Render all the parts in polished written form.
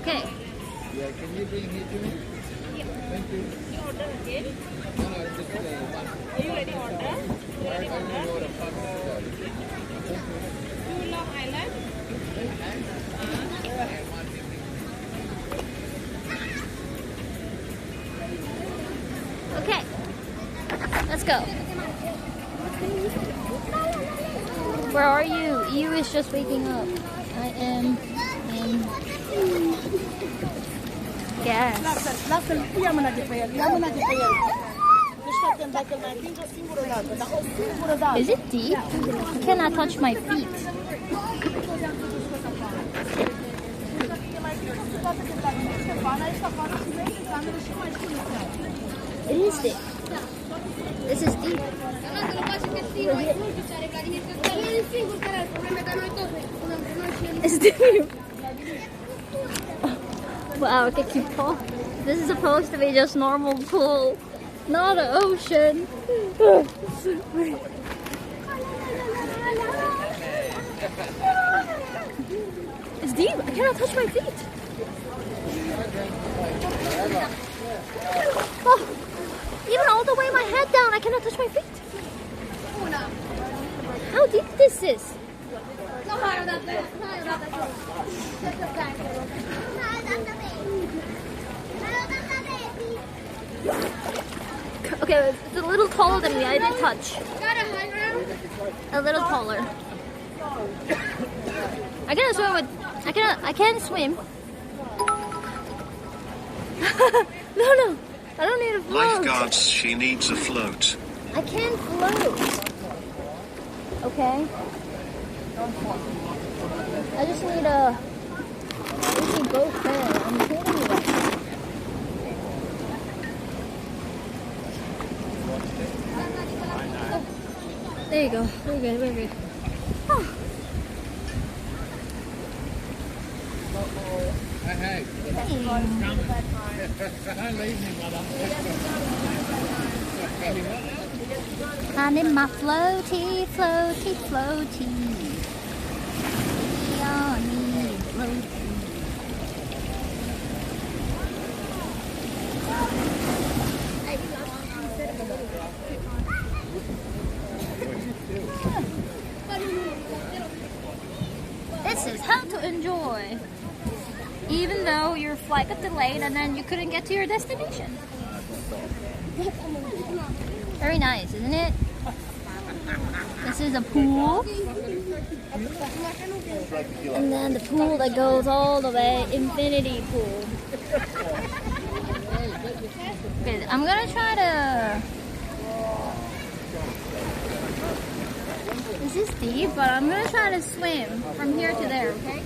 Okay. Yeah, can you bring it to me? Thank you. You order again? No, no, it's just one. Are you ready to order? You ready to order? Too long island? Okay. Let's go. Where are you? You is just waking up. I am in gas. Lasă-l, ia mâna de pe el, ia mâna de pe el. Deșteaptă-mi dacă îl mai atingi o singură dată, dar o singură dată. Is it deep? I cannot touch my feet. It is deep. This is deep. It's deep. Wow, okay, keep pull. This is supposed to be just normal pool, not an ocean. It's deep. I cannot touch my feet. Oh, even all the way my head down, I cannot touch my feet. How deep this is? Okay, it's a little taller than me. I didn't touch. A little taller. I cannot swim with. I can't swim. No. I don't need a float. Lifeguards, she needs a float. I can't float. Okay. I just need a. We can go there. I'm kidding you. There you go. We're good. We're good. Oh. Hey. I'm in my floaty. Yummy floaty. This is how to enjoy, even though your flight got delayed and then you couldn't get to your destination. Very nice, isn't it? This is a pool. And then the pool that goes all the way, infinity pool. Okay, I'm gonna try to... This is deep, but I'm gonna try to swim from here to there, okay?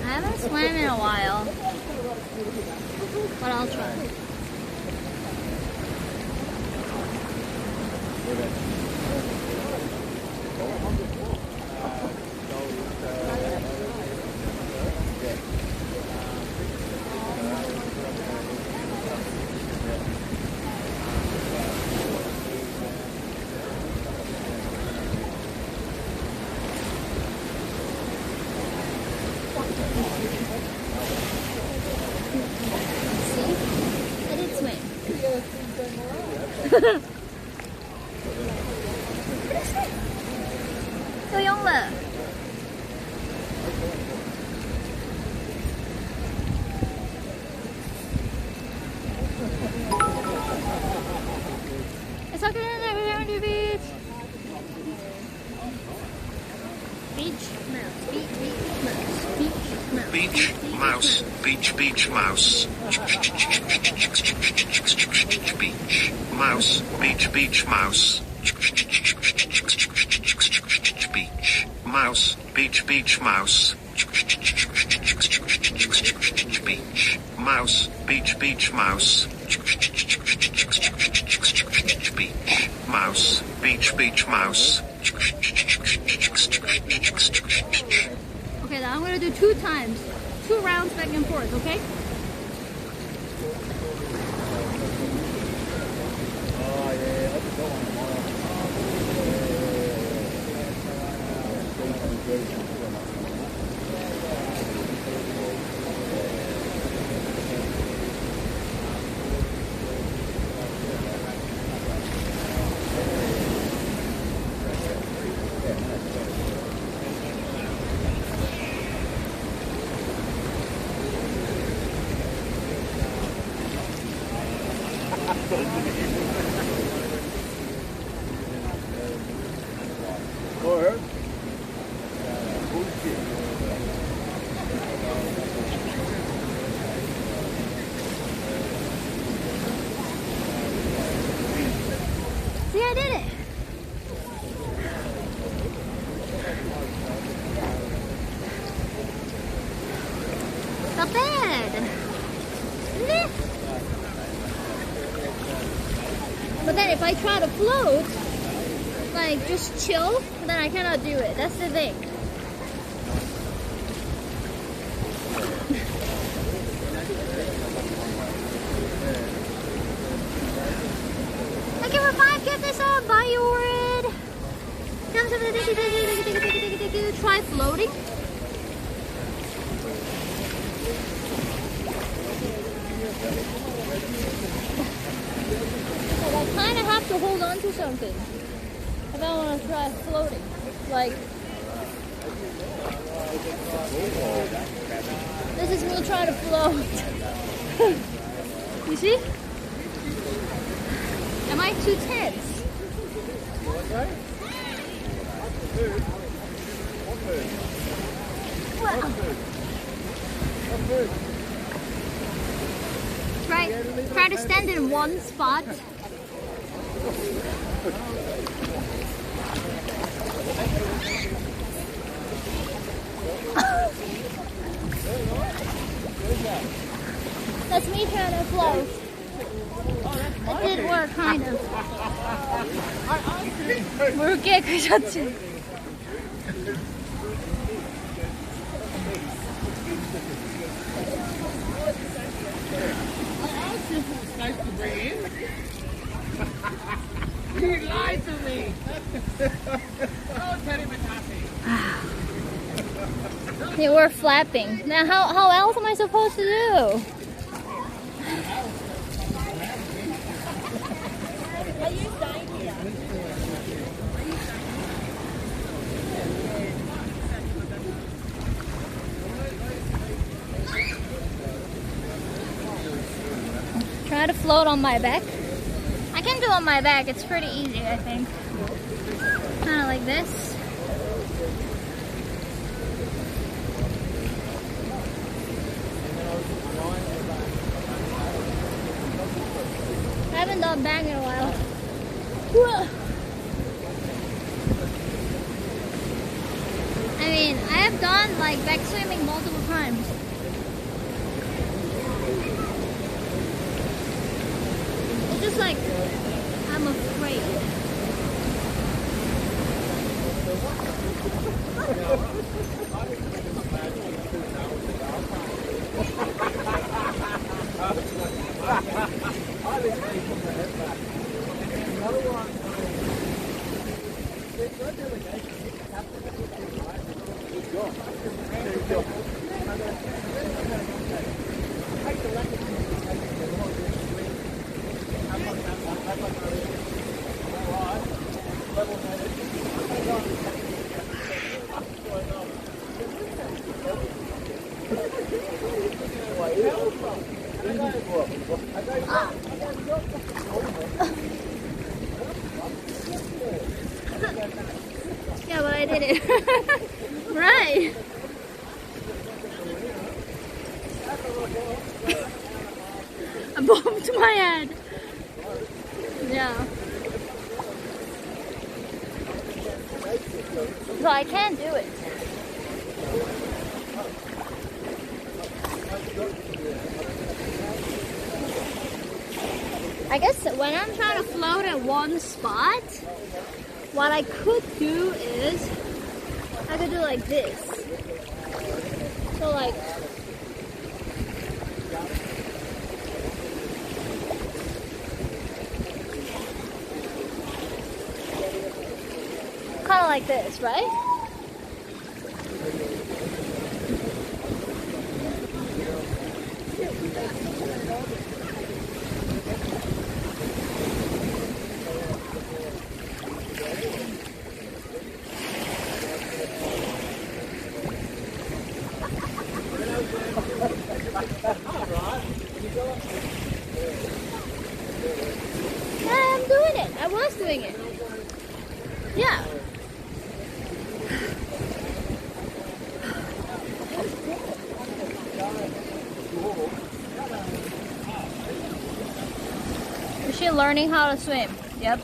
I haven't swam in a while, but I'll try. It's okay, we're going to beach. Beach mouse, beach mouse. Beach mouse, beach mouse. Beach mouse, beach mouse. Beach mouse, beach mouse. Beach mouse, beach mouse. Okay, now I'm gonna gotta do 2 times. 2 rounds back and forth, okay? See, I did it. Not bad. Isn't it? But then if I try to float, like just chill, then I cannot do it. That's the thing. Thank you for 5 gift this up. Buy your it. Come to the try floating. I kind of have to hold on to something if I want to try floating. Like, this is me trying to float. You see? Am I too tense? Wow. Try to stand in one spot. That's me trying to float. It did work, kind of. 모르게 그셨지. Nice to bring in. You lied to me. Oh, Teddy Matati. Yeah, we're flapping. Now, how else am I supposed to do? Try to float on my back. I can do on my back. It's pretty easy, I think. Kind of like this. I haven't done bang in a while. I mean, I have done like back swimming multiple times. It's just like, I'm afraid. Yeah, but I did it. Right. I bumped my head. Yeah. So I can't do it. I guess when I'm trying to float at one spot, what I could do is I could do like this. So like, kind of like this, right? I'm doing it. I was doing it. Yeah. Is she learning how to swim? Yep.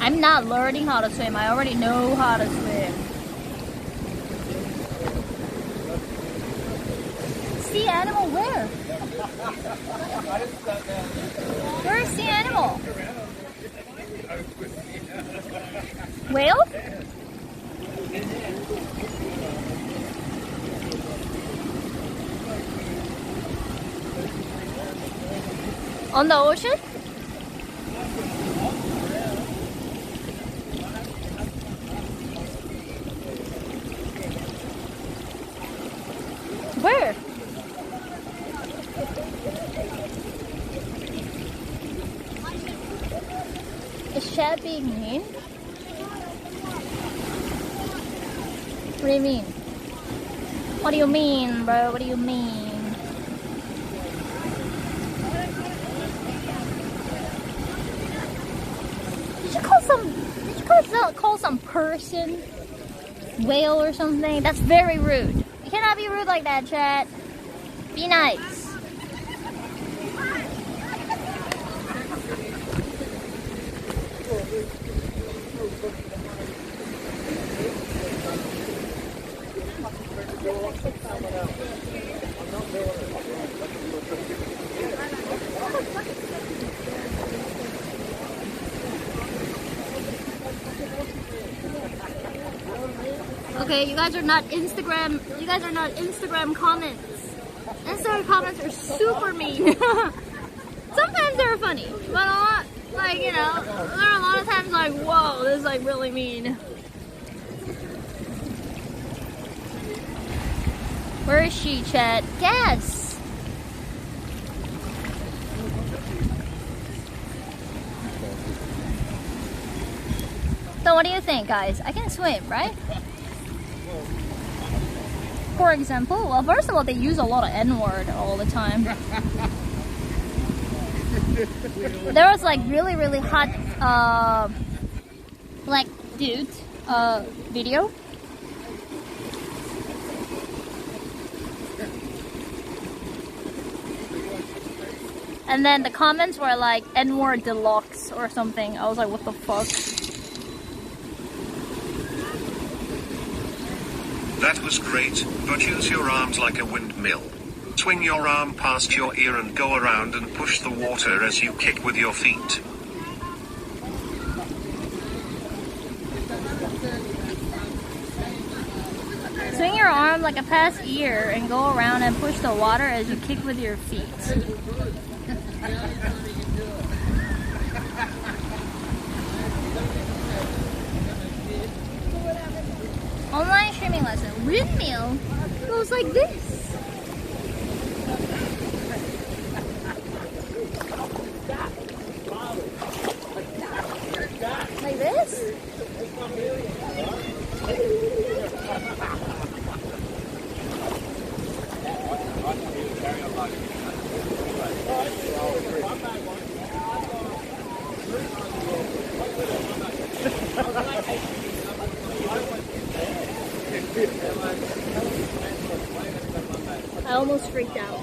I'm not learning how to swim. I already know how to swim. Sea animal where? Where is sea animal? Whale? On the ocean? Where? Is Chad being mean? What do you mean? What do you mean, bro? What do you mean? Did you call some person whale or something? That's very rude. You cannot be rude like that, Chad. Be nice. Okay, you guys are not Instagram comments. Instagram comments are super mean. Sometimes they're funny, but a lot, like, you know, there are a lot of times like, whoa, this is like really mean. Where is she, Chat? Yes. So what do you think, guys? I can swim, right? For example, well, first of all, they use a lot of N-word all the time. There was like really hot black dude video. And then the comments were like N-word deluxe or something. I was like, what the fuck? That was great, but use your arms like a windmill. Swing your arm past your ear and go around and push the water as you kick with your feet. Swing your arm like a past ear and go around and push the water as you kick with your feet. Online streaming lesson. Windmill goes like this. Like this? I almost freaked out.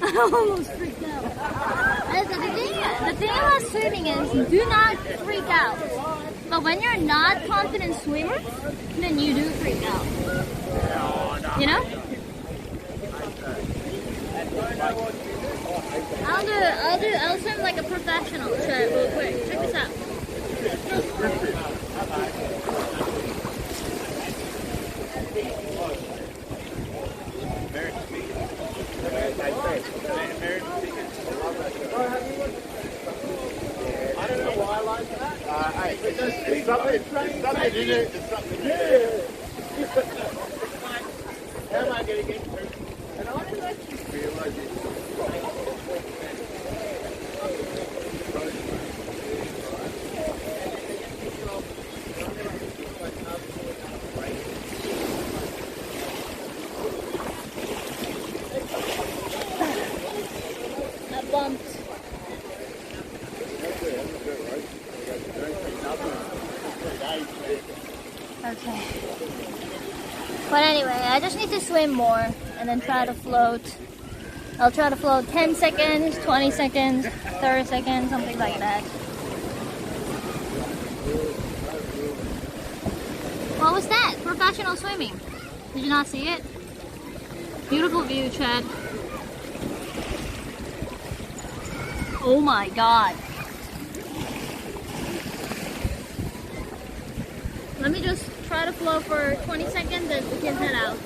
I almost freaked out. The thing about swimming is do not freak out. But when you're not a confident swimmer, then you do freak out. You know? I'll swim like a professional. Real quick. Check this out. There's something in it. There's something in it. How am I going to get through? And I didn't actually realise it. I bumped. Okay. But anyway, I just need to swim more and then try to float. I'll try to float 10 seconds, 20 seconds, 30 seconds, something like that. What was that? Professional swimming. Did you not see it? Beautiful view, Chad. Oh my god. Let me just try to float for 20 seconds and we can head out.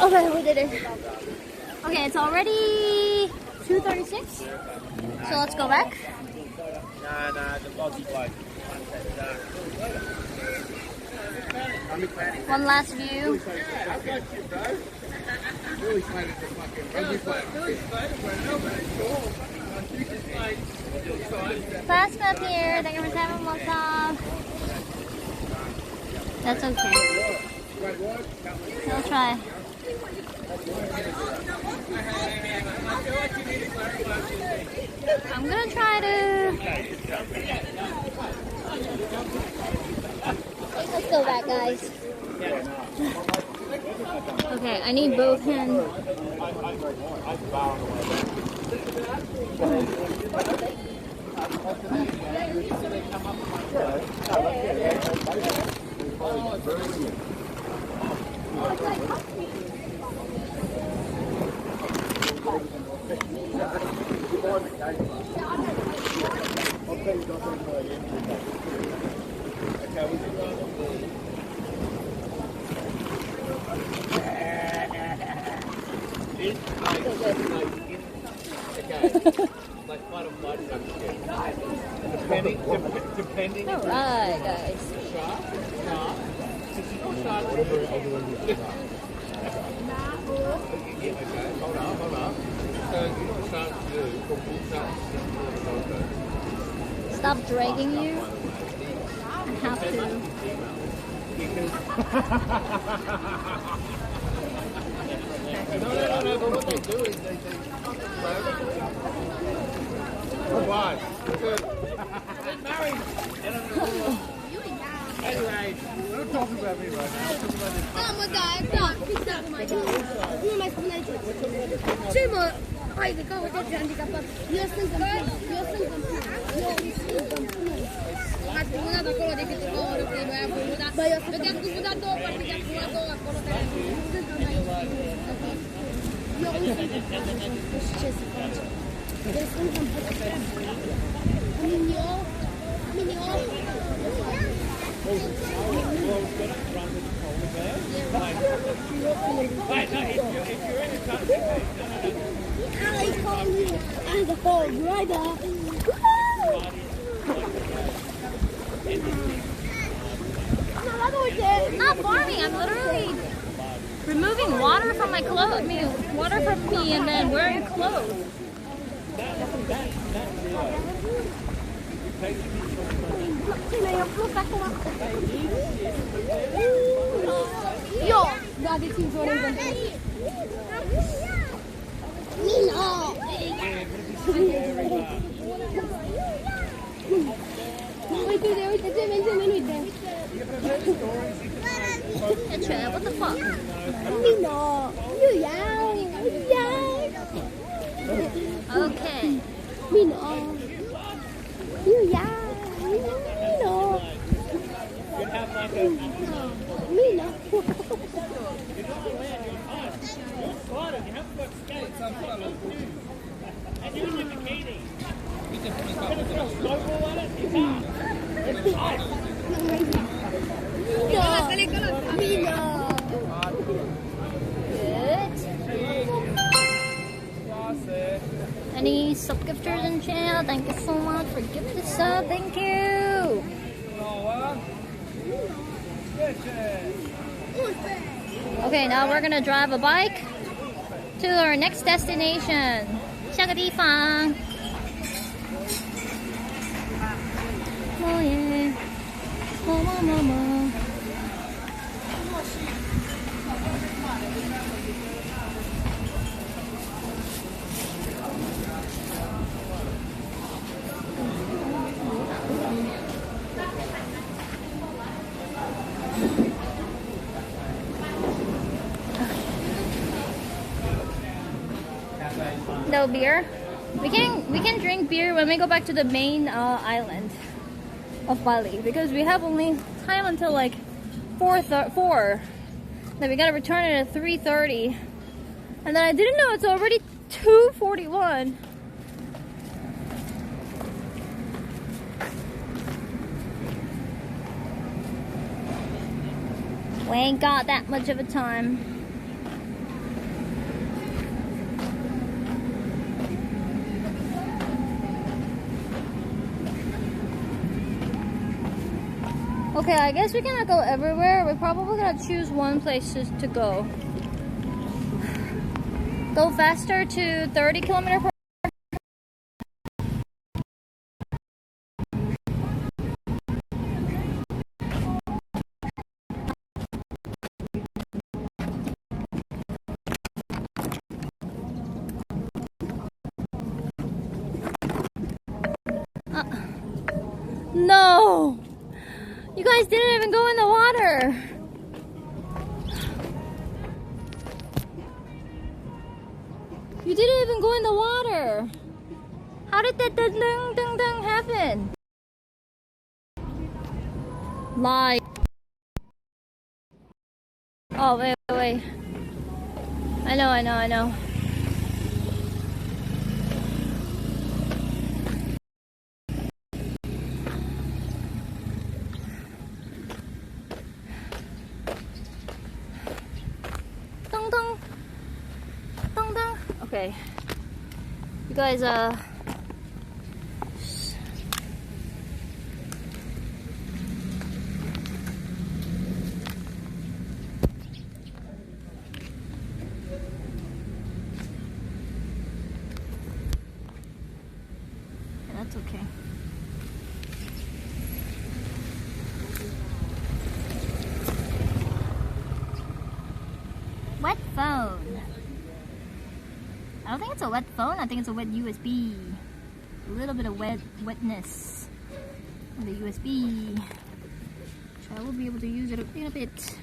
Okay, we did it. Okay, it's already 2:36. So let's go back. One last view. Fast up here. Thank you for having us off. That's okay. I'll try. I'm gonna try to. Let's go back, guys. Okay, I need both hands. Depending. All right, guys. Stop dragging you. I have to. No, but what they do is they Why? Good. Get married. Anyway, don't talk about me right now. Oh my god, stop. Oh my god. Who am I supposed to Jimo, I the go with the handicap. You're still complete. You're still complete. You're still complete. Ma tu una da quello di che tu vuoi prima è voluta. Ma io perché tu vuoi da dopo, perché tu vuoi da quello che io ho Not farming, I'm literally removing water from my clothes. I mean, water from me and then wearing clothes. Io da decisore in Nino! What the fuck? Nino! Okay. Nino! Any sub-gifters in channel? Thank you so much for giving the sub. Thank you. Okay, now we're gonna drive a bike to our next destination. 下个地方。哦耶，么么么么。No beer. We can drink beer when we go back to the main island of Bali because we have only time until like 4. Then we gotta return it at 3:30, and then I didn't know it's already 2:41. We ain't got that much of a time. Okay, I guess we cannot go everywhere. We're probably gonna choose one place to go. Go faster to 30 kilometers per No! You guys didn't even go in the water! You didn't even go in the water! How did that ding happen? Lie. Oh, wait. I know. Okay, you guys, yeah, that's okay. Wet phone. I don't think it's a wet phone, I think it's a wet USB. A little bit of wetness on the USB. So I will be able to use it a little bit.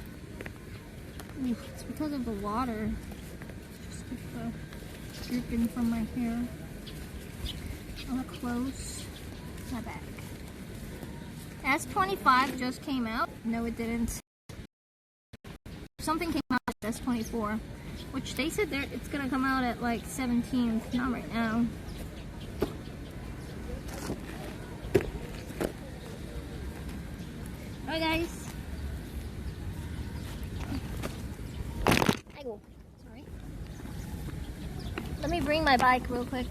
Ooh, it's because of the water. Just keep dripping from my hair. I'll look close. My back. S25 just came out. No, it didn't. Something came out at S24. Which they said it's gonna come out at like 17th, not right now. Alright guys. Sorry. Let me bring my bike real quick.